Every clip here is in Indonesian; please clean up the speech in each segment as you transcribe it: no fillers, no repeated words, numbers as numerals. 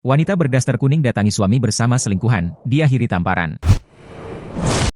Wanita berdaster kuning datangi suami bersama selingkuhan, diakhiri tamparan.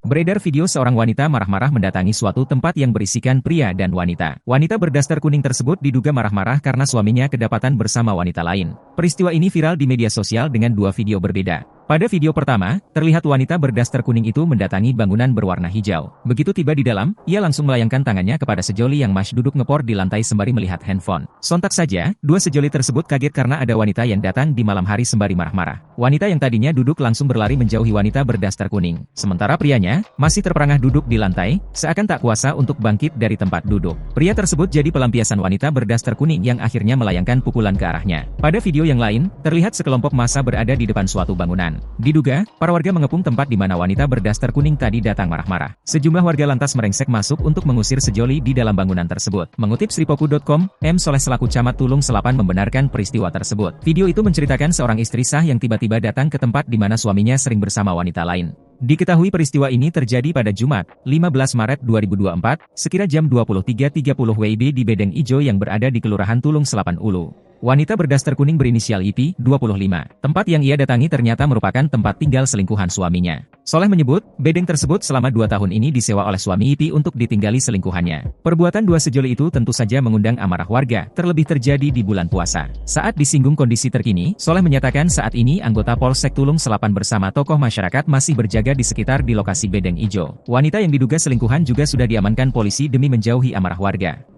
Beredar video seorang wanita marah-marah mendatangi suatu tempat yang berisikan pria dan wanita. Wanita berdaster kuning tersebut diduga marah-marah karena suaminya kedapatan bersama wanita lain. Peristiwa ini viral di media sosial dengan dua video berbeda. Pada video pertama, terlihat wanita berdaster kuning itu mendatangi bangunan berwarna hijau. Begitu tiba di dalam, ia langsung melayangkan tangannya kepada sejoli yang masih duduk ngepor di lantai sembari melihat handphone. Sontak saja, dua sejoli tersebut kaget karena ada wanita yang datang di malam hari sembari marah-marah. Wanita yang tadinya duduk langsung berlari menjauhi wanita berdaster kuning. Sementara prianya masih terperangah duduk di lantai, seakan tak kuasa untuk bangkit dari tempat duduk. Pria tersebut jadi pelampiasan wanita berdaster kuning yang akhirnya melayangkan pukulan ke arahnya. Pada video yang lain, terlihat sekelompok massa berada di depan suatu bangunan. Diduga, para warga mengepung tempat di mana wanita berdaster kuning tadi datang marah-marah. Sejumlah warga lantas merengsek masuk untuk mengusir sejoli di dalam bangunan tersebut. Mengutip Sripoku.com, M. Soleh selaku Camat Tulung Selapan membenarkan peristiwa tersebut. Video itu menceritakan seorang istri sah yang tiba-tiba datang ke tempat di mana suaminya sering bersama wanita lain. Diketahui peristiwa ini terjadi pada Jumat, 15 Maret 2024, sekira jam 23.30 WIB di Bedeng Ijo yang berada di Kelurahan Tulung Selapan Ulu. Wanita berdaster kuning berinisial IP, 25. Tempat yang ia datangi ternyata merupakan tempat tinggal selingkuhan suaminya. Soleh menyebut, bedeng tersebut selama 2 tahun ini disewa oleh suami IP untuk ditinggali selingkuhannya. Perbuatan dua sejoli itu tentu saja mengundang amarah warga, terlebih terjadi di bulan puasa. Saat disinggung kondisi terkini, Soleh menyatakan saat ini anggota Polsek Tulung Selapan bersama tokoh masyarakat masih berjaga di sekitar di lokasi Bedeng Ijo. Wanita yang diduga selingkuhan juga sudah diamankan polisi demi menjauhi amarah warga.